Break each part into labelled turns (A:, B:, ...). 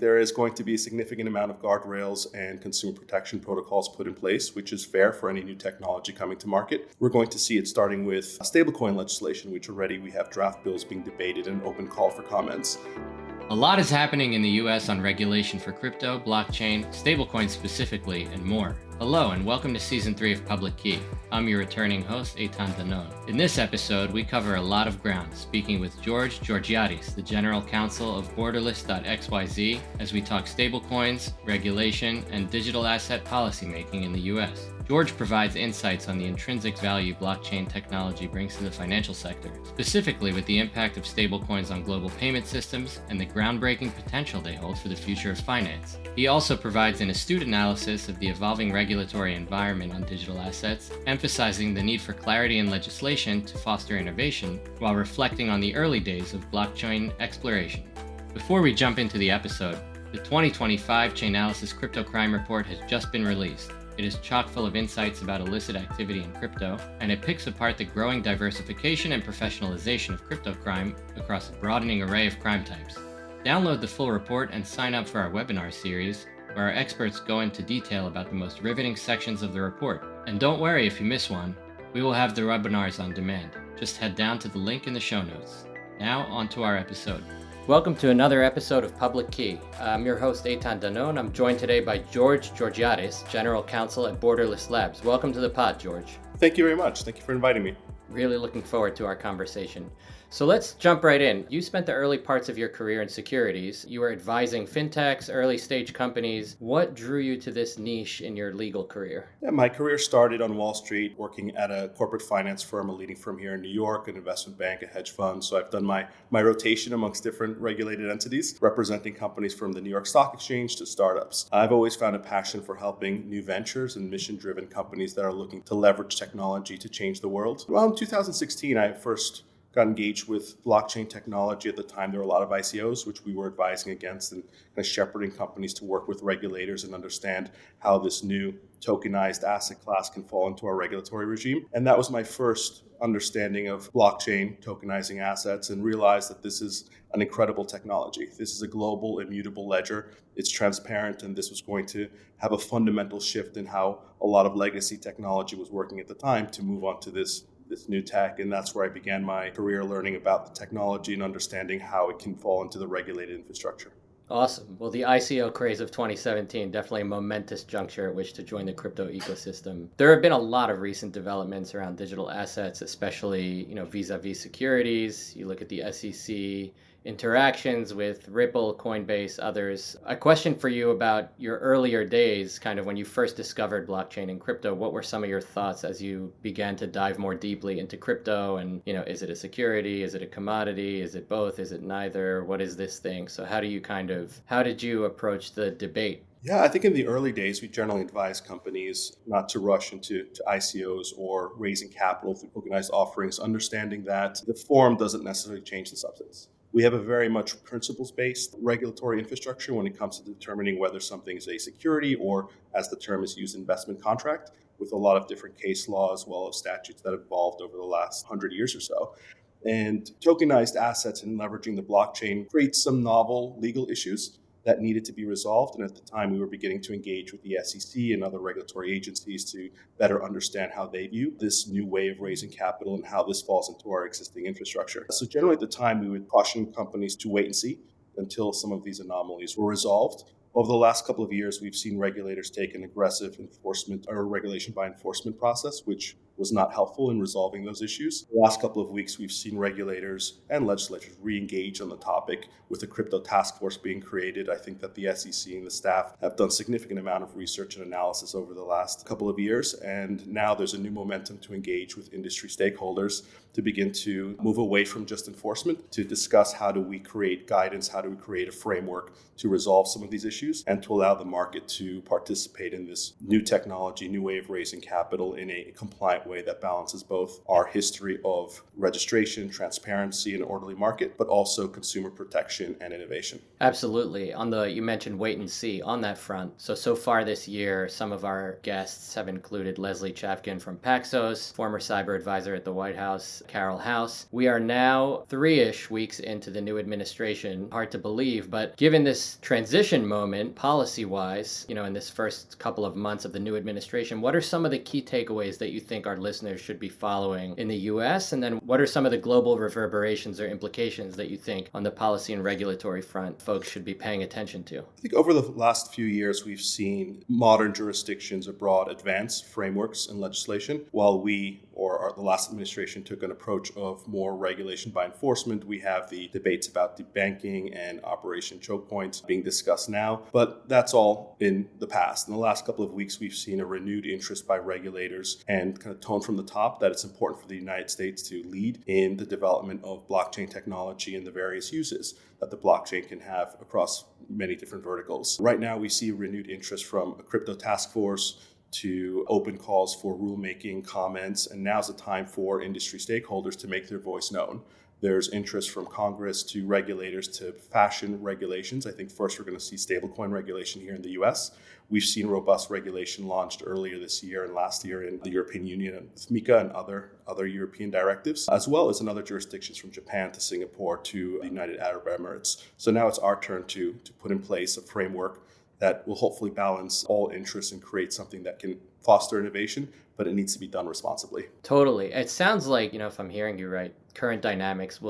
A: There is going to be a significant amount of guardrails and consumer protection protocols put in place, which is fair for any new technology coming to market. We're going to see it starting with stablecoin legislation, which already we have draft bills being debated and open call for comments.
B: A lot is happening in the US on regulation for crypto, blockchain, stablecoins specifically, and more. Hello and welcome to Season 3 of Public Key. I'm your returning host, Eitan Danon. In this episode, we cover a lot of ground, speaking with George Georgiadis, the General Counsel of Borderless.xyz, as we talk stablecoins, regulation, and digital asset policymaking in the US. George provides insights on the intrinsic value blockchain technology brings to the financial sector, specifically with the impact of stablecoins on global payment systems and the groundbreaking potential they hold for the future of finance. He also provides an astute analysis of the evolving regulatory environment on digital assets, emphasizing the need for clarity in legislation to foster innovation, while reflecting on the early days of blockchain exploration. Before we jump into the episode, the 2025 Chainalysis Crypto Crime Report has just been released. It is chock full of insights about illicit activity in crypto, and it picks apart the growing diversification and professionalization of crypto crime across a broadening array of crime types. Download the full report and sign up for our webinar series, where our experts go into detail about the most riveting sections of the report. And don't worry if you miss one, we will have the webinars on demand. Just head down to the link in the show notes. Now, on to our episode. Welcome to another episode of Public Key. I'm your host, Eitan Danon. I'm joined today by George Georgiadis, General Counsel at Borderless Labs. Welcome to the pod, George.
A: Thank you very much. Thank you for inviting me.
B: Really looking forward to our conversation. So let's jump right in. You spent the early parts of your career in securities. You were advising fintechs, early stage companies. What drew you to this niche in your legal career?
A: My career started on Wall Street, working at a corporate finance firm, a leading firm here in New York, an investment bank, a hedge fund. So I've done my rotation amongst different regulated entities, representing companies from the New York Stock Exchange to startups. I've always found a passion for helping new ventures and mission-driven companies that are looking to leverage technology to change the world. Well, in 2016, I first got engaged with blockchain technology. At the time, there were a lot of ICOs, which we were advising against and kind of shepherding companies to work with regulators and understand how this new tokenized asset class can fall into our regulatory regime. And that was my first understanding of blockchain, tokenizing assets, and realized that this is an incredible technology. This is a global, immutable ledger. It's transparent, and this was going to have a fundamental shift in how a lot of legacy technology was working at the time to move on to this new tech. And that's where I began my career, learning about the technology and understanding how it can fall into the regulated infrastructure.
B: Awesome. Well, the ICO craze of 2017, definitely a momentous juncture at which to join the crypto ecosystem. There have been a lot of recent developments around digital assets, especially, vis-a-vis securities. You look at the SEC interactions with Ripple, Coinbase, others. A question for you about your earlier days, kind of when you first discovered blockchain and crypto. What were some of your thoughts as you began to dive more deeply into crypto? And, is it a security? Is it a commodity? Is it both? Is it neither? What is this thing? So how did you approach the debate?
A: Yeah, I think in the early days, we generally advise companies not to rush into ICOs or raising capital through tokenized offerings, understanding that the form doesn't necessarily change the substance. We have a very much principles-based regulatory infrastructure when it comes to determining whether something is a security or, as the term is used, investment contract, with a lot of different case law as well as statutes that have evolved over the last 100 years or so. And tokenized assets and leveraging the blockchain creates some novel legal issues that needed to be resolved. And at the time, we were beginning to engage with the SEC and other regulatory agencies to better understand how they view this new way of raising capital and how this falls into our existing infrastructure. So generally at the time, we would caution companies to wait and see until some of these anomalies were resolved. Over the last couple of years, we've seen regulators take an aggressive enforcement or regulation by enforcement process, which was not helpful in resolving those issues. The last couple of weeks, we've seen regulators and legislators re-engage on the topic with the crypto task force being created. I think that the SEC and the staff have done significant amount of research and analysis over the last couple of years. And now there's a new momentum to engage with industry stakeholders to begin to move away from just enforcement to discuss how do we create guidance, how do we create a framework to resolve some of these issues and to allow the market to participate in this new technology, new way of raising capital in a compliant way that balances both our history of registration, transparency, and orderly market, but also consumer protection and innovation.
B: Absolutely. You mentioned wait and see on that front. So far this year, some of our guests have included Leslie Chafkin from Paxos, former cyber advisor at the White House, Carol House. We are now 3-ish weeks into the new administration. Hard to believe, but given this transition moment, policy-wise, in this first couple of months of the new administration, what are some of the key takeaways that you think our listeners should be following in the U.S.? And then what are some of the global reverberations or implications that you think on the policy and regulatory front folks should be paying attention to?
A: I think over the last few years, we've seen modern jurisdictions abroad advance frameworks and legislation. While the last administration took an approach of more regulation by enforcement, we have the debates about debanking and Operation Choke Point being discussed now. But that's all in the past. In the last couple of weeks, we've seen a renewed interest by regulators and kind of tone from the top that it's important for the United States to lead in the development of blockchain technology and the various uses that the blockchain can have across many different verticals. Right now, we see renewed interest from a crypto task force to open calls for rulemaking comments, and now's the time for industry stakeholders to make their voice known. There's interest from Congress to regulators to fashion regulations. I think first we're going to see stablecoin regulation here in the US. We've seen robust regulation launched earlier this year and last year in the European Union with MiCA and other European directives, as well as in other jurisdictions from Japan to Singapore to the United Arab Emirates. So now it's our turn to put in place a framework that will hopefully balance all interests and create something that can foster innovation, but it needs to be done responsibly.
B: Totally. It sounds like, if I'm hearing you right, current dynamics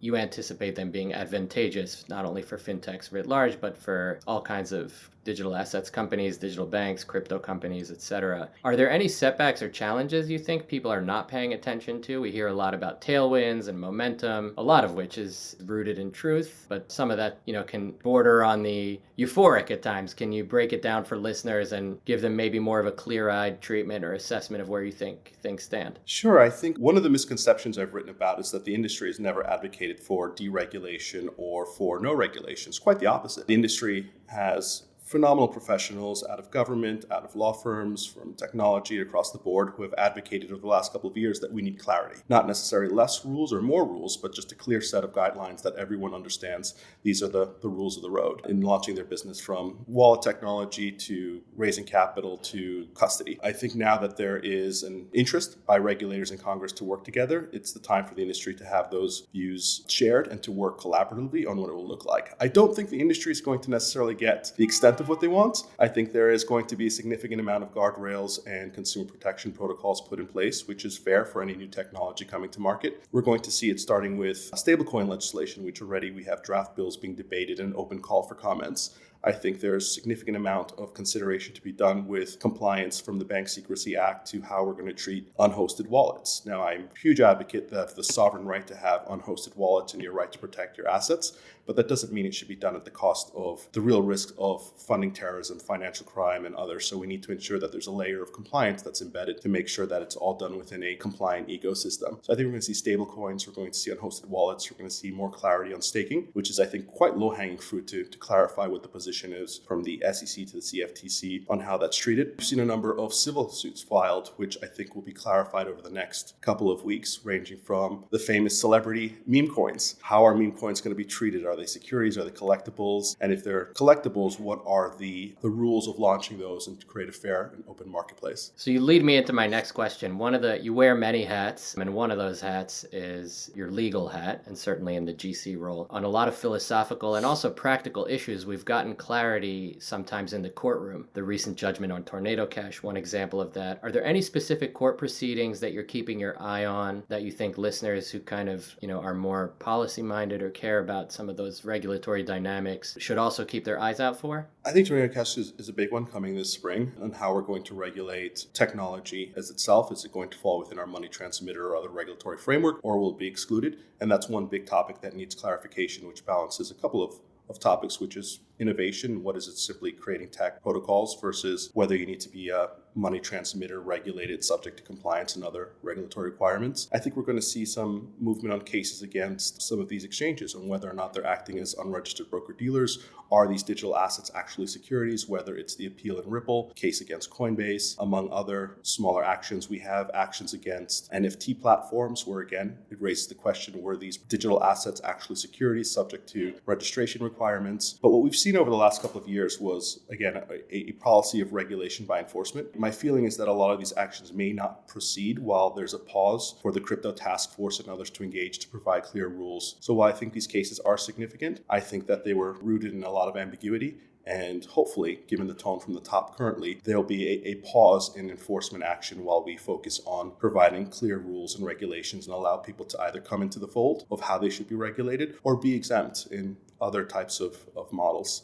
B: you anticipate them being advantageous, not only for fintechs writ large, but for all kinds of digital assets companies, digital banks, crypto companies, etc. Are there any setbacks or challenges you think people are not paying attention to? We hear a lot about tailwinds and momentum, a lot of which is rooted in truth, but some of that, can border on the euphoric at times. Can you break it down for listeners and give them maybe more of a clear-eyed treatment or assessment of where you think things stand?
A: Sure. I think one of the misconceptions I've written about is that the industry has never advocated for deregulation or for no regulation. It's quite the opposite. The industry has phenomenal professionals out of government, out of law firms, from technology across the board who have advocated over the last couple of years that we need clarity. Not necessarily less rules or more rules, but just a clear set of guidelines that everyone understands. These are the rules of the road in launching their business, from wallet technology to raising capital to custody. I think now that there is an interest by regulators in Congress to work together, it's the time for the industry to have those views shared and to work collaboratively on what it will look like. I don't think the industry is going to necessarily get the extent of what they want. I think there is going to be a significant amount of guardrails and consumer protection protocols put in place, which is fair for any new technology coming to market. We're going to see it starting with stablecoin legislation, which already we have draft bills being debated and open call for comments. I think there's a significant amount of consideration to be done with compliance from the Bank Secrecy Act to how we're going to treat unhosted wallets. Now, I'm a huge advocate of the sovereign right to have unhosted wallets and your right to protect your assets, but that doesn't mean it should be done at the cost of the real risk of funding terrorism, financial crime, and others. So we need to ensure that there's a layer of compliance that's embedded to make sure that it's all done within a compliant ecosystem. So I think we're going to see stable coins, we're going to see unhosted wallets, we're going to see more clarity on staking, which is, I think, quite low-hanging fruit to clarify what the position is from the SEC to the CFTC on how that's treated. We've seen a number of civil suits filed, which I think will be clarified over the next couple of weeks, ranging from the famous celebrity meme coins. How are meme coins going to be treated? Are they securities? Are they collectibles? And if they're collectibles, what are the rules of launching those and to create a fair and open marketplace?
B: So you lead me into my next question. You wear many hats, and one of those hats is your legal hat, and certainly in the GC role. On a lot of philosophical and also practical issues, we've gotten clarity sometimes in the courtroom. The recent judgment on Tornado Cash, one example of that. Are there any specific court proceedings that you're keeping your eye on that you think listeners who kind of, are more policy-minded or care about some of those regulatory dynamics should also keep their eyes out for?
A: I think Tornado Cash is a big one coming this spring on how we're going to regulate technology as itself. Is it going to fall within our money transmitter or other regulatory framework, or will it be excluded? And that's one big topic that needs clarification, which balances a couple of topics, which is innovation. What is it simply creating tech protocols versus whether you need to be money transmitter regulated, subject to compliance and other regulatory requirements. I think we're going to see some movement on cases against some of these exchanges on whether or not they're acting as unregistered broker-dealers. Are these digital assets actually securities? Whether it's the appeal in Ripple, case against Coinbase, among other smaller actions. We have actions against NFT platforms where, again, it raises the question, were these digital assets actually securities subject to registration requirements? But what we've seen over the last couple of years was, again, a policy of regulation by enforcement. My feeling is that a lot of these actions may not proceed while there's a pause for the crypto task force and others to engage to provide clear rules. So while I think these cases are significant, I think that they were rooted in a lot of ambiguity. And hopefully, given the tone from the top currently, there'll be a pause in enforcement action while we focus on providing clear rules and regulations and allow people to either come into the fold of how they should be regulated or be exempt in other types of models.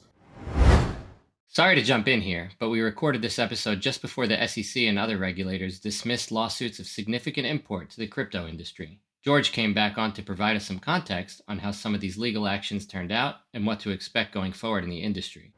B: Sorry to jump in here, but we recorded this episode just before the SEC and other regulators dismissed lawsuits of significant import to the crypto industry. George came back on to provide us some context on how some of these legal actions turned out and what to expect going forward in the industry.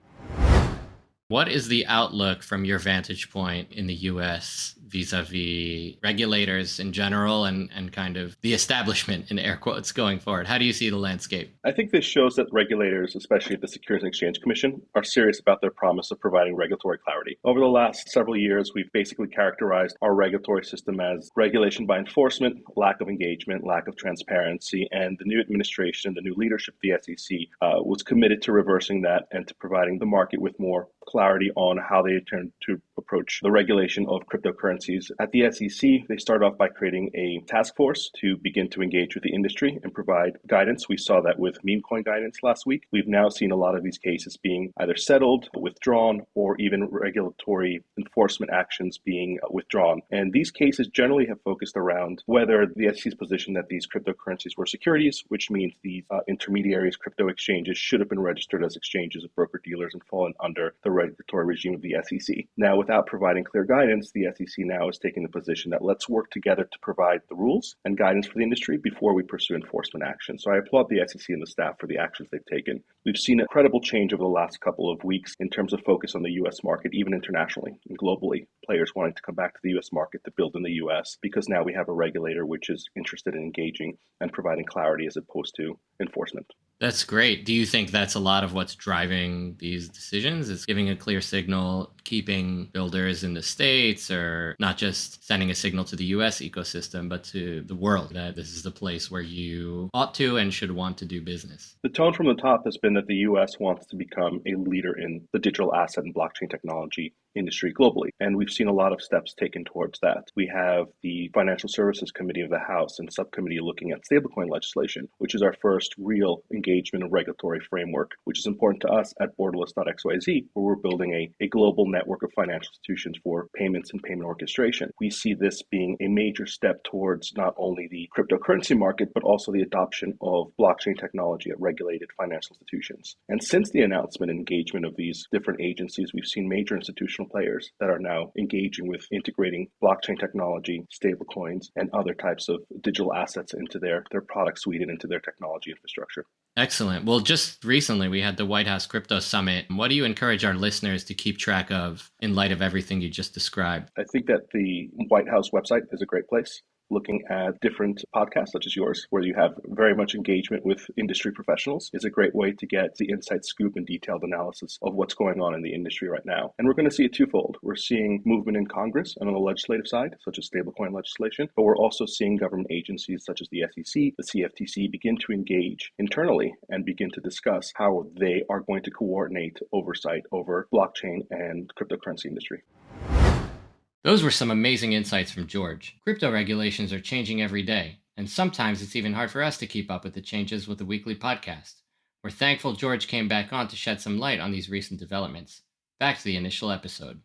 B: What is the outlook from your vantage point in the US vis-a-vis regulators in general and kind of the establishment, in air quotes, going forward? How do you see the landscape?
C: I think this shows that regulators, especially the Securities and Exchange Commission, are serious about their promise of providing regulatory clarity. Over the last several years, we've basically characterized our regulatory system as regulation by enforcement, lack of engagement, lack of transparency, and the new administration, the new leadership of the SEC was committed to reversing that and to providing the market with more clarity on how they intend to approach the regulation of cryptocurrencies. At the SEC, they started off by creating a task force to begin to engage with the industry and provide guidance. We saw that with meme coin guidance last week. We've now seen a lot of these cases being either settled, withdrawn, or even regulatory enforcement actions being withdrawn. And these cases generally have focused around whether the SEC's position that these cryptocurrencies were securities, which means these intermediaries, crypto exchanges, should have been registered as exchanges of broker-dealers and fallen under the regulatory regime of the SEC. Now, without providing clear guidance, the SEC now is taking the position that let's work together to provide the rules and guidance for the industry before we pursue enforcement action. So I applaud the SEC and the staff for the actions they've taken. We've seen a incredible change over the last couple of weeks in terms of focus on the US market, even internationally and globally. Players wanting to come back to the US market to build in the US because now we have a regulator which is interested in engaging and providing clarity as opposed to enforcement.
B: That's great. Do you think that's a lot of what's driving these decisions? Is giving a clear signal, keeping builders in the States, or not just sending a signal to the US ecosystem, but to the world that this is the place where you ought to and should want to do business?
C: The tone from the top has been that the US wants to become a leader in the digital asset and blockchain technology industry globally. And we've seen a lot of steps taken towards that. We have the Financial Services Committee of the House and subcommittee looking at stablecoin legislation, which is our first real engagement and regulatory framework, which is important to us at Borderless.xyz, where we're building a global network of financial institutions for payments and payment orchestration. We see this being a major step towards not only the cryptocurrency market, but also the adoption of blockchain technology at regulated financial institutions. And since the announcement and engagement of these different agencies, we've seen major institutional players that are now engaging with integrating blockchain technology, stablecoins, and other types of digital assets into their product suite and into their technology infrastructure.
B: Excellent. Well, just recently we had the White House Crypto Summit. What do you encourage our listeners to keep track of in light of everything you just described?
C: I think that the White House website is a great place. Looking at different podcasts such as yours, where you have very much engagement with industry professionals, is a great way to get the inside scoop and detailed analysis of what's going on in the industry right now. And we're going to see it twofold. We're seeing movement in Congress and on the legislative side, such as stablecoin legislation, but we're also seeing government agencies such as the SEC, the CFTC begin to engage internally and begin to discuss how they are going to coordinate oversight over blockchain and cryptocurrency industry.
B: Those were some amazing insights from George. Crypto regulations are changing every day, and sometimes it's even hard for us to keep up with the changes with the weekly podcast. We're thankful George came back on to shed some light on these recent developments. Back to the initial episode.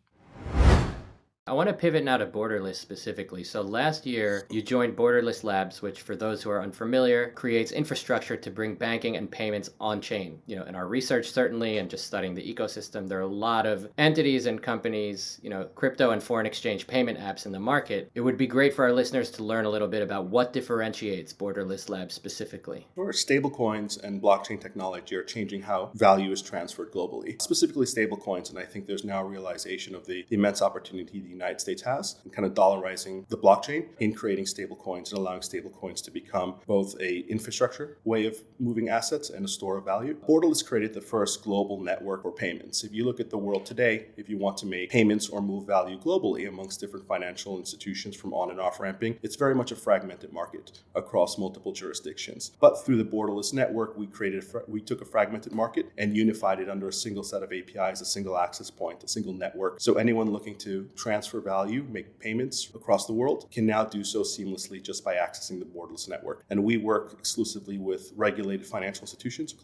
B: I want to pivot now to Borderless specifically. So last year, you joined Borderless Labs, which for those who are unfamiliar, creates infrastructure to bring banking and payments on-chain. In our research, certainly, and just studying the ecosystem, there are a lot of entities and companies, crypto and foreign exchange payment apps in the market. It would be great for our listeners to learn a little bit about what differentiates Borderless Labs specifically.
A: Sure. Stablecoins and blockchain technology are changing how value is transferred globally, specifically stablecoins. And I think there's now a realization of the immense opportunity the United States has, and kind of dollarizing the blockchain in creating stablecoins and allowing stablecoins to become both a infrastructure way of moving assets and a store of value. Borderless created the first global network for payments. If you look at the world today, if you want to make payments or move value globally amongst different financial institutions from on and off ramping, it's very much a fragmented market across multiple jurisdictions. But through the Borderless network, we took a fragmented market and unified it under a single set of APIs, a single access point, a single network. So anyone looking to transfer value, make payments across the world can now do so seamlessly just by accessing the Borderless network. And we work exclusively with regulated financial institutions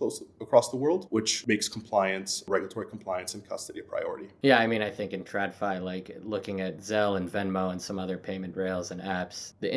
A: across the world, which makes compliance, regulatory compliance, and custody a priority.
B: Yeah, I mean, I think in TradFi, like looking at Zelle and Venmo and some other payment rails and apps, the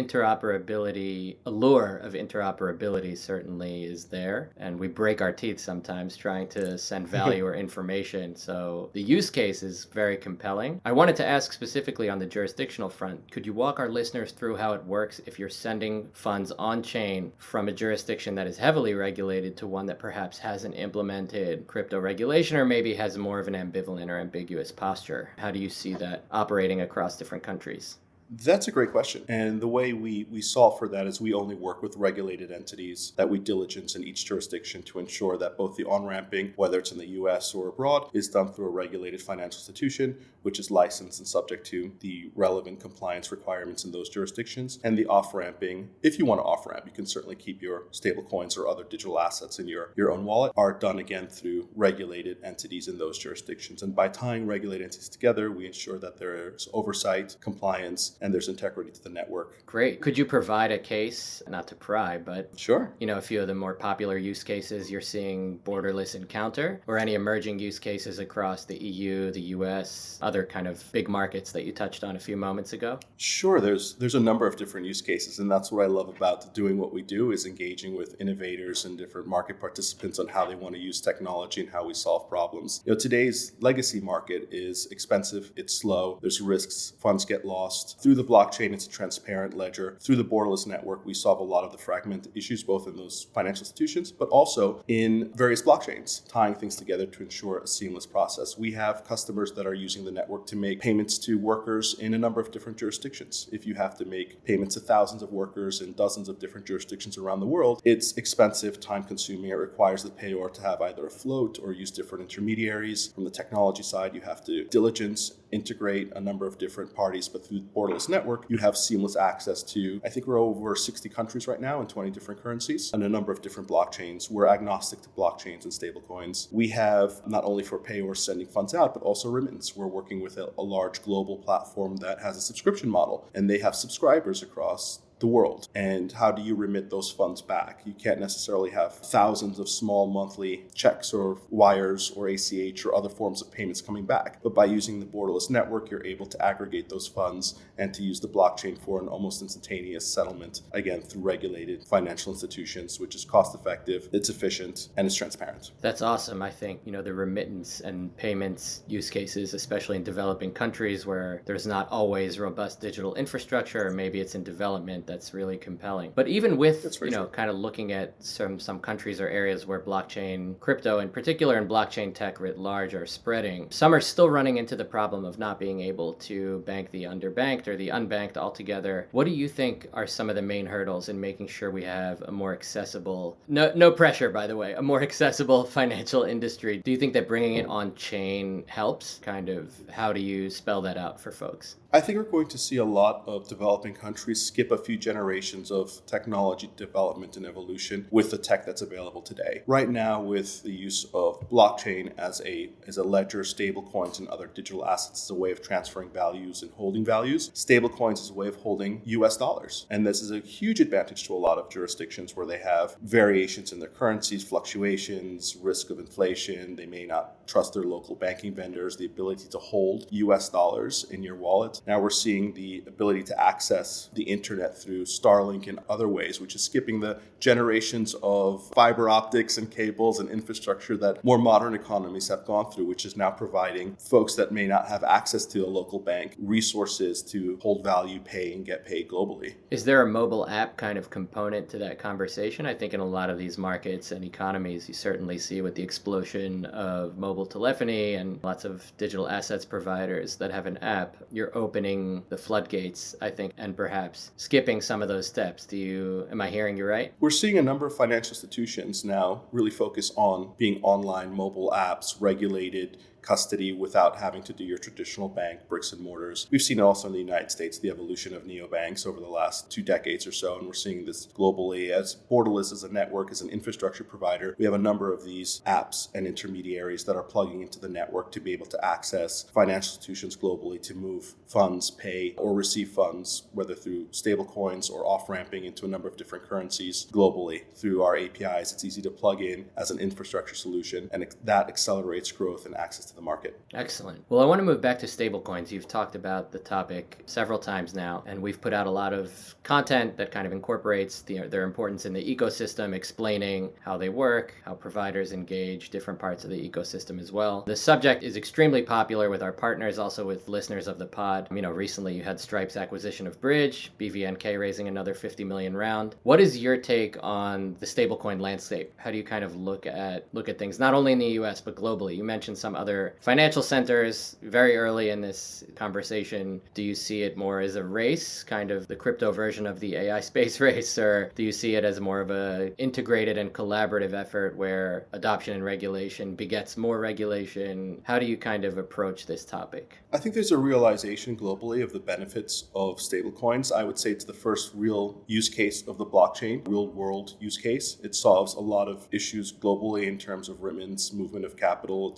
B: allure of interoperability certainly is there. And we break our teeth sometimes trying to send value or information. So the use case is very compelling. I wanted to ask specifically on the jurisdictional front, could you walk our listeners through how it works if you're sending funds on chain from a jurisdiction that is heavily regulated to one that perhaps hasn't implemented crypto regulation or maybe has more of an ambivalent or ambiguous posture? How do you see that operating across different countries?
A: That's a great question. And the way we solve for that is we only work with regulated entities that we diligence in each jurisdiction to ensure that both the on-ramping, whether it's in the US or abroad, is done through a regulated financial institution, which is licensed and subject to the relevant compliance requirements in those jurisdictions. And the off-ramping, if you want to off-ramp, you can certainly keep your stablecoins or other digital assets in your own wallet, are done again through regulated entities in those jurisdictions. And by tying regulated entities together, we ensure that there's oversight, compliance, and there's integrity to the network.
B: Great. Could you provide a case, not to pry, but
A: Sure.
B: a few of the more popular use cases you're seeing Borderless encounter, or any emerging use cases across the EU, the US, other kind of big markets that you touched on a few moments ago?
A: Sure, there's a number of different use cases, and that's what I love about doing what we do, is engaging with innovators and different market participants on how they want to use technology and how we solve problems. Today's legacy market is expensive, it's slow, there's risks, funds get lost. Through the blockchain, it's a transparent ledger. Through the Borderless network, we solve a lot of the fragmented issues, both in those financial institutions, but also in various blockchains, tying things together to ensure a seamless process. We have customers that are using the network to make payments to workers in a number of different jurisdictions. If you have to make payments to thousands of workers in dozens of different jurisdictions around the world, it's expensive, time-consuming. It requires the payor to have either a float or use different intermediaries. From the technology side, you have to diligence, integrate a number of different parties, but through the Borderless network, you have seamless access to, I think we're over 60 countries right now in 20 different currencies and a number of different blockchains. We're agnostic to blockchains and stablecoins. We have not only for payors sending funds out, but also remittance. We're working with a large global platform that has a subscription model, and they have subscribers across the world. And how do you remit those funds back? You can't necessarily have thousands of small monthly checks or wires or ACH or other forms of payments coming back. But by using the Borderless network, you're able to aggregate those funds and to use the blockchain for an almost instantaneous settlement, again, through regulated financial institutions, which is cost effective, it's efficient, and it's transparent.
B: That's awesome. I think, the remittance and payments use cases, especially in developing countries where there's not always robust digital infrastructure, or maybe it's in development, that's really compelling. But even with, kind of looking at some countries or areas where blockchain, crypto in particular, and blockchain tech writ large are spreading, some are still running into the problem of not being able to bank the underbanked or the unbanked altogether. What do you think are some of the main hurdles in making sure we have a more accessible, no pressure, by the way, a more accessible financial industry? Do you think that bringing it on chain helps? Kind of, how do you spell that out for folks?
A: I think we're going to see a lot of developing countries skip a few generations of technology development and evolution with the tech that's available today. Right now, with the use of blockchain as a ledger, stablecoins, and other digital assets as a way of transferring values and holding values, stablecoins is a way of holding US dollars. And this is a huge advantage to a lot of jurisdictions where they have variations in their currencies, fluctuations, risk of inflation. They may not trust their local banking vendors, the ability to hold US dollars in your wallet. Now we're seeing the ability to access the internet through Starlink and other ways, which is skipping the generations of fiber optics and cables and infrastructure that more modern economies have gone through, which is now providing folks that may not have access to a local bank resources to hold value, pay, and get paid globally.
B: Is there a mobile app kind of component to that conversation? I think in a lot of these markets and economies, you certainly see with the explosion of mobile telephony and lots of digital assets providers that have an app, you're opening the floodgates, I think, and perhaps skipping some of those steps. Am I hearing you right?
A: We're seeing a number of financial institutions now really focus on being online mobile apps, regulated custody without having to do your traditional bank bricks and mortars. We've seen also in the United States the evolution of neobanks over the last 2 decades or so, and we're seeing this globally. As Borderless as a network, as an infrastructure provider, we have a number of these apps and intermediaries that are plugging into the network to be able to access financial institutions globally to move funds, pay, or receive funds, whether through stablecoins or off-ramping into a number of different currencies globally. Through our APIs, it's easy to plug in as an infrastructure solution, and that accelerates growth and access to the market.
B: Excellent. Well, I want to move back to stablecoins. You've talked about the topic several times now, and we've put out a lot of content that kind of incorporates their importance in the ecosystem, explaining how they work, how providers engage different parts of the ecosystem as well. The subject is extremely popular with our partners, also with listeners of the pod. Recently you had Stripe's acquisition of Bridge, BVNK raising another 50 million round. What is your take on the stablecoin landscape? How do you kind of look at things, not only in the US, but globally? You mentioned some other financial centers very early in this conversation. Do you see it more as a race, kind of the crypto version of the AI space race, or do you see it as more of a integrated and collaborative effort where adoption and regulation begets more regulation? How do you kind of approach this topic?
A: I think there's a realization globally of the benefits of stablecoins. I would say it's the first real use case of the blockchain, real world use case. It solves a lot of issues globally in terms of remittance, movement of capital.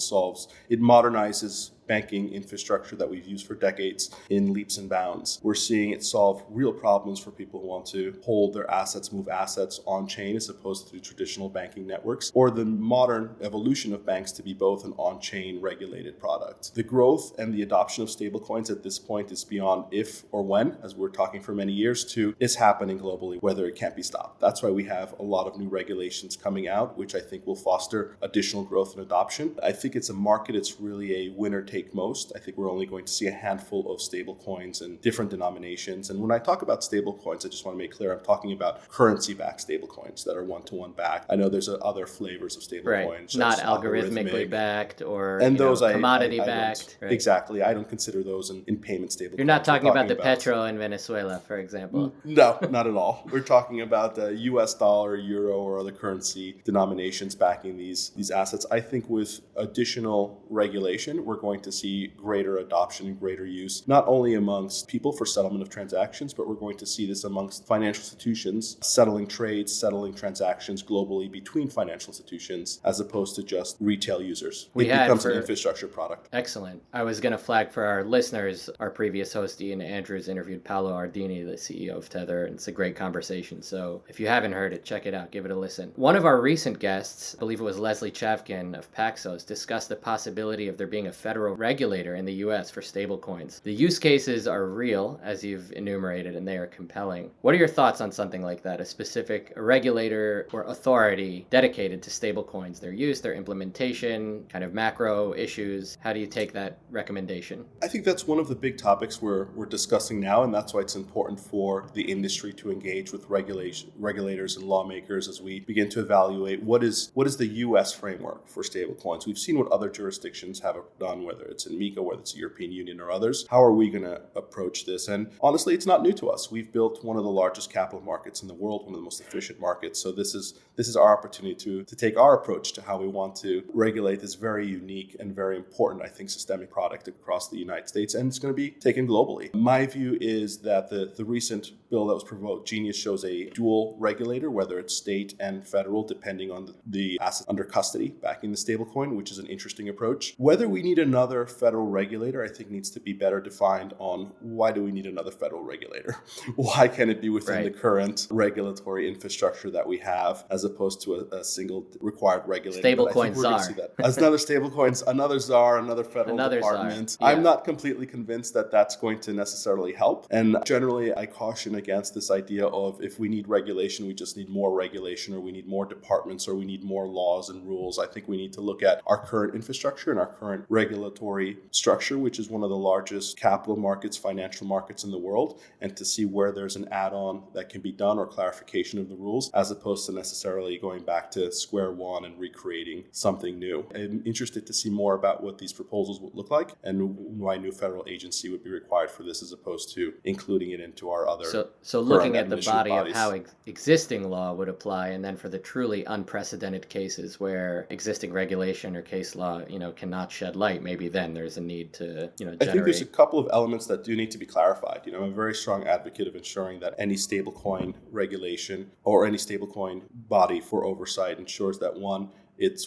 A: It modernizes banking infrastructure that we've used for decades in leaps and bounds. We're seeing it solve real problems for people who want to hold their assets, move assets on chain as opposed to traditional banking networks, or the modern evolution of banks to be both an on-chain regulated product. The growth and the adoption of stablecoins at this point is beyond if or when, as we're talking for many years, to it's happening globally, whether it can't be stopped. That's why we have a lot of new regulations coming out, which I think will foster additional growth and adoption. I think it's a market, it's really a winner take most. I think we're only going to see a handful of stable coins and different denominations. And when I talk about stable coins, I just want to make clear, I'm talking about currency-backed stable coins that are one-to-one backed. I know there's other flavors of stable coins.
B: Not algorithmically backed or
A: commodity
B: backed.
A: Right? Exactly. I don't consider those in payment stable
B: You're
A: coins.
B: not talking about the petro in Venezuela, for example.
A: No, not at all. We're talking about the US dollar, euro, or other currency denominations backing these assets. I think with additional regulation, we're going to see greater adoption and greater use, not only amongst people for settlement of transactions, but we're going to see this amongst financial institutions settling trades, settling transactions globally between financial institutions, as opposed to just retail users. It becomes an infrastructure product.
B: Excellent. I was going to flag for our listeners, our previous host, Ian Andrews, interviewed Paolo Ardini, the CEO of Tether, and it's a great conversation. So if you haven't heard it, check it out. Give it a listen. One of our recent guests, I believe it was Leslie Chavkin of Paxos, discussed the possibility of there being a federal regulator in the US for stablecoins. The use cases are real, as you've enumerated, and they are compelling. What are your thoughts on something like that? A specific regulator or authority dedicated to stablecoins, their use, their implementation, kind of macro issues. How do you take that recommendation?
A: I think that's one of the big topics we're discussing now, and that's why it's important for the industry to engage with regulators and lawmakers as we begin to evaluate what is the US framework for stablecoins. We've seen what other jurisdictions have done, whether it's in MiCA, whether it's the European Union or others. How are we going to approach this? And honestly, it's not new to us. We've built one of the largest capital markets in the world, one of the most efficient markets. So this is our opportunity to take our approach to how we want to regulate this very unique and very important, I think, systemic product across the United States. And it's going to be taken globally. My view is that the recent bill that was proposed, Genius, shows a dual regulator, whether it's state and federal, depending on the asset under custody backing the stablecoin, which is an interesting approach. Whether we need another federal regulator, I think, needs to be better defined on why do we need another federal regulator? Why can't it be within the current regulatory infrastructure that we have, as opposed to a single required regulator?
B: Stablecoin czar.
A: As another stablecoins, another czar, another federal department. Yeah. I'm not completely convinced that that's going to necessarily help. And generally, I caution against this idea of if we need regulation, we just need more regulation, or we need more departments, or we need more laws and rules. I think we need to look at our current infrastructure and our current regulatory regulatory structure, which is one of the largest capital markets, financial markets in the world, and to see where there's an add-on that can be done or clarification of the rules, as opposed to necessarily going back to square one and recreating something new. I'm interested to see more about what these proposals would look like and why a new federal agency would be required for this, as opposed to including it into our other
B: So looking at the body of how existing law would apply, and then for the truly unprecedented cases where existing regulation or case law, cannot shed light, maybe then there's a need to, generate.
A: I think there's a couple of elements that do need to be clarified. I'm a very strong advocate of ensuring that any stablecoin regulation or any stablecoin body for oversight ensures that, one,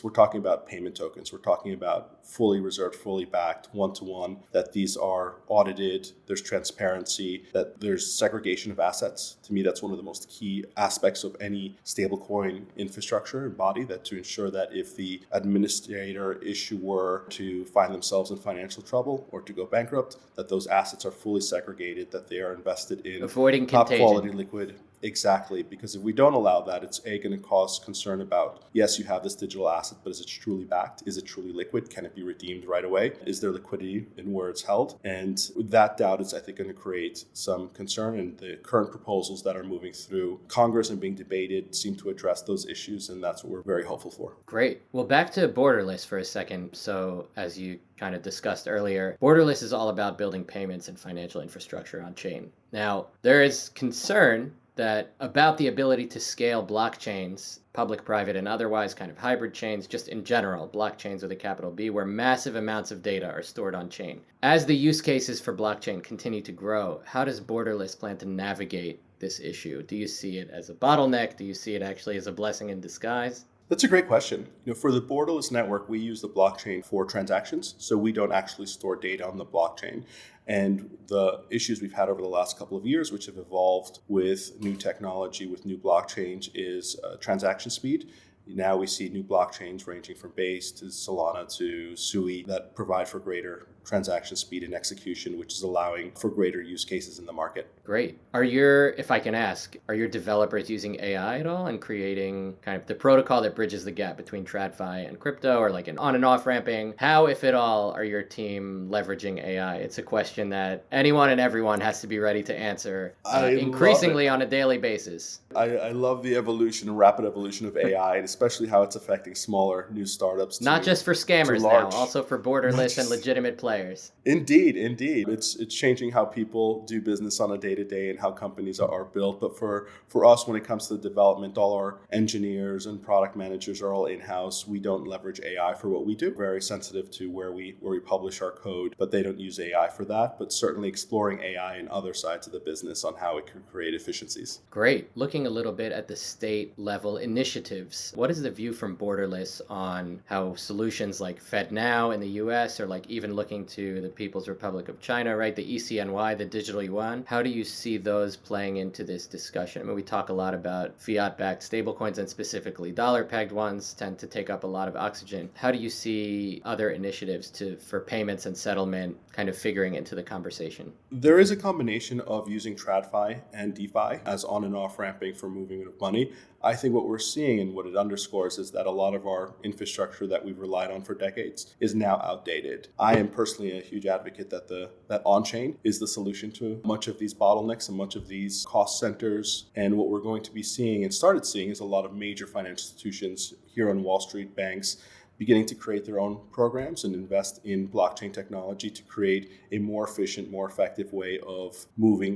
A: we're talking about payment tokens. We're talking about fully reserved, fully backed, one-to-one, that these are audited, there's transparency, that there's segregation of assets. To me, that's one of the most key aspects of any stablecoin infrastructure and body, that to ensure that if the administrator issuer to find themselves in financial trouble or to go bankrupt, that those assets are fully segregated, that they are invested in
B: avoiding
A: top
B: contagion.
A: Quality liquid. Exactly, because if we don't allow that, it's going to cause concern about, yes, you have this digital asset, but is it truly backed? Is it truly liquid? Can it be redeemed right away? Is there liquidity in where it's held? And that doubt is, I think, going to create some concern. And the current proposals that are moving through Congress and being debated seem to address those issues, and that's what we're very hopeful for.
B: Great. Well, back to Borderless for a second. So as you kind of discussed earlier, Borderless is all about building payments and financial infrastructure on chain. Now, there is concern about the ability to scale blockchains, public, private, and otherwise, kind of hybrid chains, just in general, blockchains with a capital B, where massive amounts of data are stored on chain. As the use cases for blockchain continue to grow, how does Borderless plan to navigate this issue? Do you see it as a bottleneck? Do you see it actually as a blessing in disguise?
A: That's a great question. For the Borderless network, we use the blockchain for transactions, so we don't actually store data on the blockchain. And the issues we've had over the last couple of years, which have evolved with new technology, with new blockchains, is transaction speed. Now we see new blockchains ranging from Base to Solana to Sui that provide for greater transaction speed and execution, which is allowing for greater use cases in the market.
B: Great. If I can ask, are your developers using AI at all and creating kind of the protocol that bridges the gap between TradFi and crypto, or like an on and off ramping? How, if at all, are your team leveraging AI? It's a question that anyone and everyone has to be ready to answer increasingly on a daily basis.
A: I love the rapid evolution of AI, and especially how it's affecting smaller new startups.
B: Not just for scammers now, also for borderless and legitimate players.
A: Indeed. It's changing how people do business on a day-to-day and how companies are built. But for us, when it comes to the development, all our engineers and product managers are all in-house. We don't leverage AI for what we do. Very sensitive to where we publish our code, but they don't use AI for that. But certainly exploring AI in other sides of the business on how it can create efficiencies.
B: Great. Looking a little bit at the state level initiatives, what is the view from Borderless on how solutions like FedNow in the US, or like even looking to the People's Republic of China, right? The ECNY, the digital yuan. How do you see those playing into this discussion? I mean, we talk a lot about fiat-backed stablecoins, and specifically dollar-pegged ones tend to take up a lot of oxygen. How do you see other initiatives for payments and settlement kind of figuring into the conversation?
A: There is a combination of using TradFi and DeFi as on and off ramping for moving of money. I think what we're seeing and what it underscores is that a lot of our infrastructure that we've relied on for decades is now outdated. I am personally a huge advocate that on-chain is the solution to much of these bottlenecks and much of these cost centers. And what we're going to be seeing and started seeing is a lot of major financial institutions here on Wall Street, banks, beginning to create their own programs and invest in blockchain technology to create a more efficient, more effective way of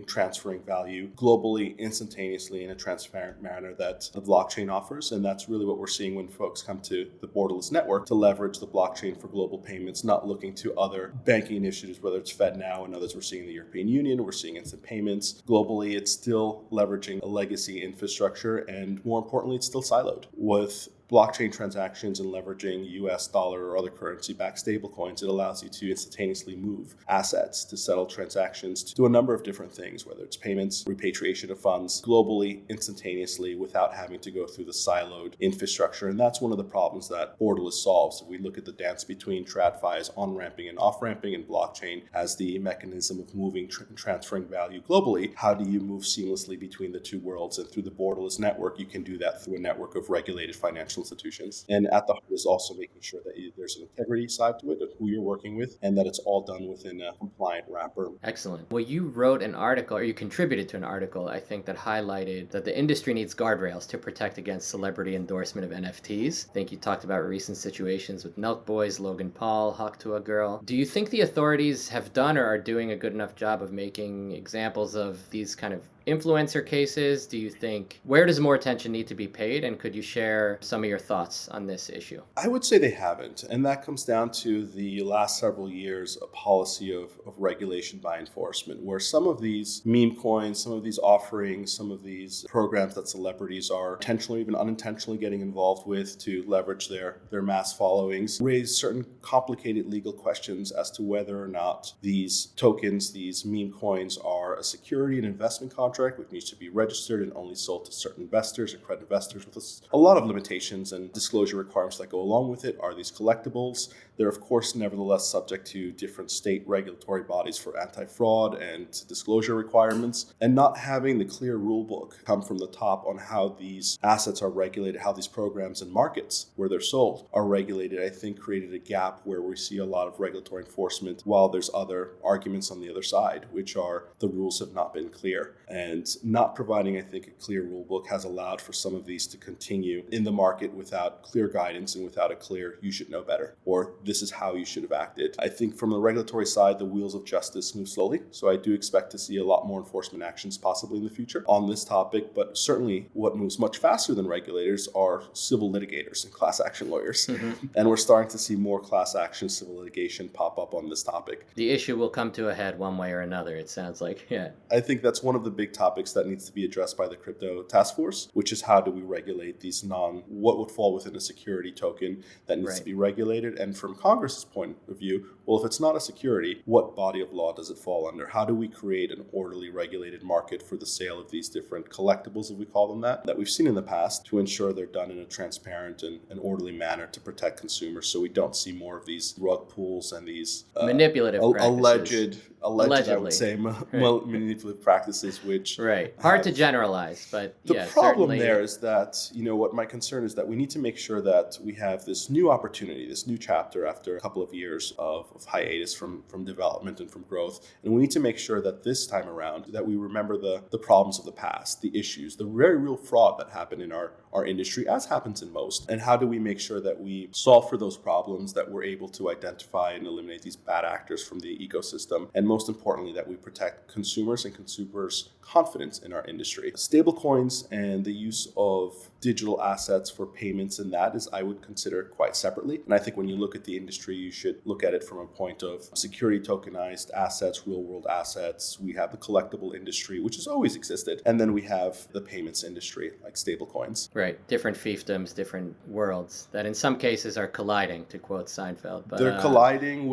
A: transferring value globally, instantaneously, in a transparent manner that the blockchain offers. And that's really what we're seeing when folks come to the Borderless network to leverage the blockchain for global payments, not looking to other banking initiatives, whether it's FedNow and others we're seeing in the European Union, we're seeing instant payments. Globally, it's still leveraging a legacy infrastructure, and more importantly, it's still siloed. With blockchain transactions and leveraging US dollar or other currency-backed stablecoins, it allows you to instantaneously move assets, to settle transactions, to do a number of different things, whether it's payments, repatriation of funds, globally, instantaneously, without having to go through the siloed infrastructure. And that's one of the problems that Borderless solves. If we look at the dance between TradFi as on-ramping and off-ramping, and blockchain as the mechanism of moving, transferring value globally, how do you move seamlessly between the two worlds? And through the Borderless network, you can do that through a network of regulated financial financial institutions. And at the heart is also making sure that there's an integrity side to it, of who you're working with, and that it's all done within a compliant wrapper.
B: Excellent. Well, you wrote an article, or you contributed to an article, I think, that highlighted that the industry needs guardrails to protect against celebrity endorsement of NFTs. I think you talked about recent situations with Nelk Boys, Logan Paul, Hawk to a Girl. Do you think the authorities have done or are doing a good enough job of making examples of these kind of influencer cases? Do you think, where does more attention need to be paid? And could you share some of your thoughts on this issue?
A: I would say they haven't. And that comes down to the last several years, a policy of regulation by enforcement, where some of these meme coins, some of these offerings, some of these programs that celebrities are intentionally, even unintentionally getting involved with to leverage their mass followings, raise certain complicated legal questions as to whether or not these tokens, these meme coins, are a security and investment contract, which needs to be registered and only sold to certain investors or credit investors with a lot of limitations and disclosure requirements that go along with it. Are these collectibles? They're, of course, nevertheless subject to different state regulatory bodies for anti-fraud and disclosure requirements. And not having the clear rule book come from the top on how these assets are regulated, how these programs and markets where they're sold are regulated, I think created a gap where we see a lot of regulatory enforcement, while there's other arguments on the other side, which are the rules have not been clear. And not providing, I think, a clear rule book has allowed for some of these to continue in the market without clear guidance and without a clear, you should know better, or this is how you should have acted. I think from the regulatory side, the wheels of justice move slowly. So I do expect to see a lot more enforcement actions possibly in the future on this topic. But certainly what moves much faster than regulators are civil litigators and class action lawyers. Mm-hmm. And we're starting to see more class action civil litigation pop up on this topic.
B: The issue will come to a head one way or another, it sounds like. Yeah.
A: I think that's one of the big topics that needs to be addressed by the crypto task force, which is how do we regulate these what would fall within a security token that needs to be regulated. And from Congress's point of view, well, if it's not a security, what body of law does it fall under? How do we create an orderly regulated market for the sale of these different collectibles, if we call them that we've seen in the past, to ensure they're done in a transparent and an orderly manner to protect consumers, so we don't see more of these rug pulls and these
B: manipulative practices.
A: Alleged, I would say, manipulative practices, which
B: hard to generalize, but
A: the problem there is that, what my concern is that we need to make sure that we have this new opportunity, this new chapter after a couple of years of hiatus from development and from growth, and we need to make sure that this time around that we remember the problems of the past, the issues, the very real fraud that happened in our industry, as happens in most, and how do we make sure that we solve for those problems, that we're able to identify and eliminate these bad actors from the ecosystem, and most importantly, that we protect consumers and consumers' confidence in our industry. Stablecoins and the use of digital assets for payments, and that is, I would consider quite separately. And I think when you look at the industry, you should look at it from a point of security tokenized assets, real world assets. We have the collectible industry, which has always existed. And then we have the payments industry, like stablecoins.
B: Right. Different fiefdoms, different worlds that in some cases are colliding, to quote Seinfeld. But,
A: they're colliding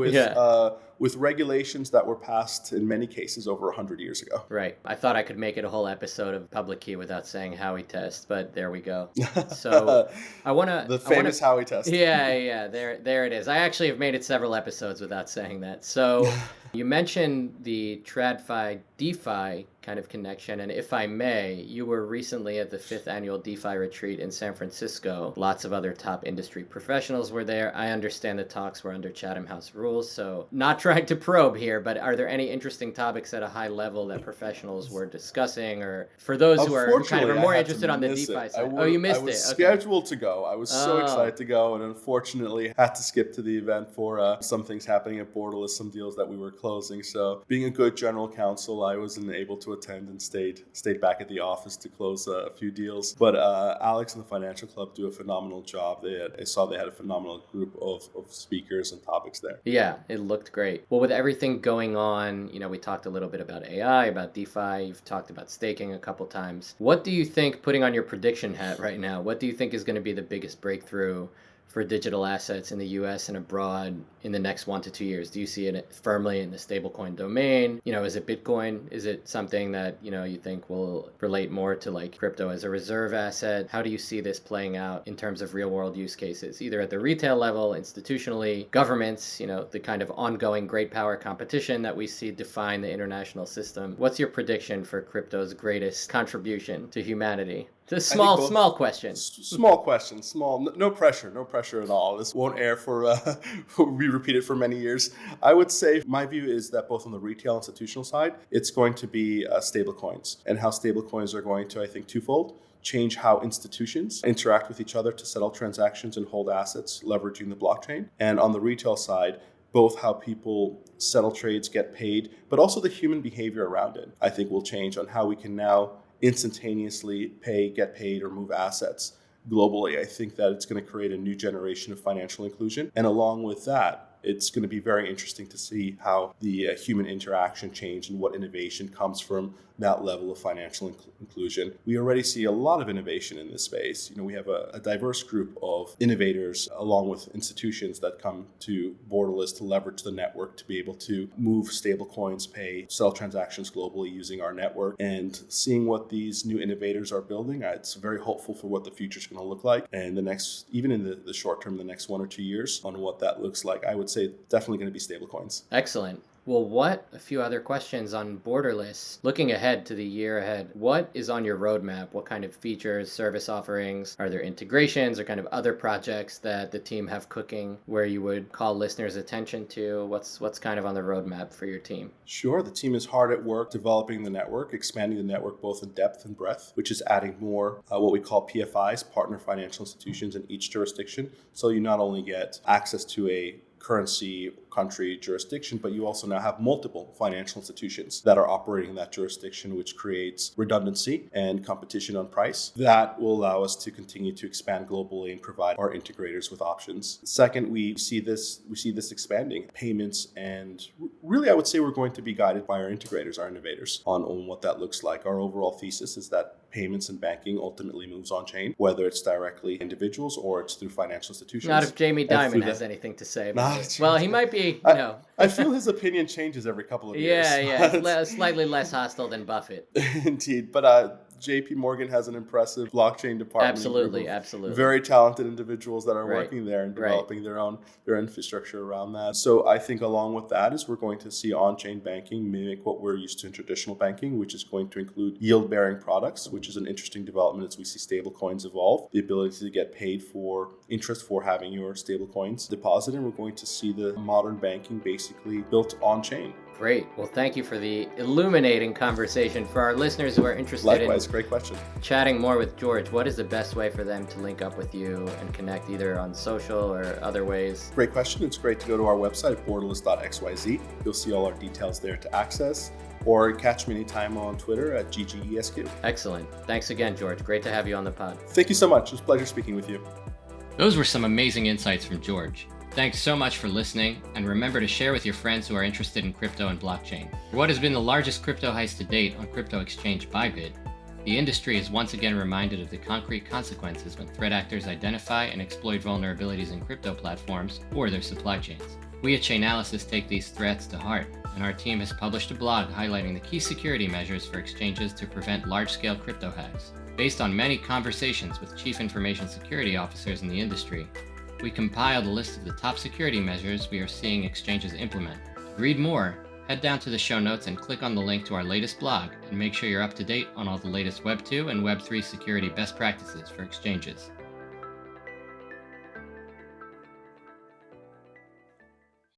A: with regulations that were passed in many cases over 100 years ago.
B: Right. I thought I could make it a whole episode of Public Key without saying Howey Test, but there we go. So I want to...
A: The famous Howey Test.
B: Yeah. There it is. I actually have made it several episodes without saying that. So you mentioned the TradFi DeFi kind of connection, and if I may, you were recently at the 5th annual DeFi retreat in San Francisco. Lots of other top industry professionals were there. I understand the talks were under Chatham House rules, so not trying to probe here, but are there any interesting topics at a high level that professionals were discussing, or for those who are kind of more interested on the DeFi side? You missed it.
A: I was scheduled to go. I was so excited to go, and unfortunately had to skip to the event for some things happening at Borderless, some deals that we were closing. So being a good general counsel, I wasn't able to attend and stayed back at the office to close a few deals. But Alex and the Financial Club do a phenomenal job. I saw they had a phenomenal group of speakers and topics there.
B: Yeah, it looked great. Well, with everything going on, we talked a little bit about AI, about DeFi. You've talked about staking a couple times. What do you think, putting on your prediction hat right now, what do you think is going to be the biggest breakthrough for digital assets in the US and abroad in the next 1 to 2 years? Do you see it firmly in the stablecoin domain? Is it Bitcoin? Is it something that, you think will relate more to like crypto as a reserve asset? How do you see this playing out in terms of real world use cases, either at the retail level, institutionally, governments, the kind of ongoing great power competition that we see define the international system? What's your prediction for crypto's greatest contribution to humanity? Just
A: I think
B: small question.
A: Small question, no pressure, no pressure at all. This won't air for, will be repeated for many years. I would say my view is that both on the retail and institutional side, it's going to be stablecoins, and how stablecoins are going to, I think, twofold: change how institutions interact with each other to settle transactions and hold assets, leveraging the blockchain. And on the retail side, both how people settle trades, get paid, but also the human behavior around it, I think will change on how we can now instantaneously pay, get paid, or move assets globally. I think that it's going to create a new generation of financial inclusion. And along with that, it's going to be very interesting to see how the human interaction change and what innovation comes from that level of financial inclusion. We already see a lot of innovation in this space. We have a diverse group of innovators along with institutions that come to Borderless to leverage the network to be able to move stablecoins, pay, sell transactions globally using our network. And seeing what these new innovators are building, it's very hopeful for what the future is going to look like. And even in the short term, the next 1 or 2 years, on what that looks like, I would say definitely going to be stablecoins.
B: Excellent. Well, a few other questions on Borderless. Looking ahead to the year ahead, what is on your roadmap? What kind of features, service offerings? Are there integrations or kind of other projects that the team have cooking where you would call listeners' attention to? What's kind of on the roadmap for your team?
A: Sure. The team is hard at work developing the network, expanding the network both in depth and breadth, which is adding more what we call PFIs, partner financial institutions, in each jurisdiction. So you not only get access to a currency, country, jurisdiction, but you also now have multiple financial institutions that are operating in that jurisdiction, which creates redundancy and competition on price. That will allow us to continue to expand globally and provide our integrators with options. Second, we see this expanding payments, and really I would say we're going to be guided by our integrators, our innovators, on what that looks like. Our overall thesis is that payments and banking ultimately moves on chain, whether it's directly individuals or it's through financial institutions.
B: Not if Jamie Dimon has anything to say about it. Well, he might be,
A: I feel his opinion changes every couple of years.
B: Yeah, slightly less hostile than Buffett.
A: Indeed, but JP Morgan has an impressive blockchain department.
B: Absolutely.
A: Very talented individuals that are working there and developing their infrastructure around that. So I think along with that is we're going to see on-chain banking mimic what we're used to in traditional banking, which is going to include yield-bearing products, which is an interesting development as we see stablecoins evolve, the ability to get paid for interest for having your stablecoins deposited. And we're going to see the modern banking basically built on-chain.
B: Great. Well, thank you for the illuminating conversation. For our listeners who are interested
A: Likewise, great question.
B: Chatting more with George, what is the best way for them to link up with you and connect either on social or other ways?
A: Great question. It's great to go to our website, borderless.xyz. You'll see all our details there to access, or catch me anytime on Twitter at GGESQ.
B: Excellent. Thanks again, George. Great to have you on the pod.
A: Thank you so much. It was a pleasure speaking with you.
B: Those were some amazing insights from George. Thanks so much for listening, and remember to share with your friends who are interested in crypto and blockchain. For what has been the largest crypto heist to date on crypto exchange Bybit, the industry is once again reminded of the concrete consequences when threat actors identify and exploit vulnerabilities in crypto platforms or their supply chains. We at Chainalysis take these threats to heart, and our team has published a blog highlighting the key security measures for exchanges to prevent large-scale crypto hacks. Based on many conversations with chief information security officers in the industry, we compiled a list of the top security measures we are seeing exchanges implement. To read more, head down to the show notes and click on the link to our latest blog, and make sure you're up to date on all the latest Web 2 and Web 3 security best practices for exchanges.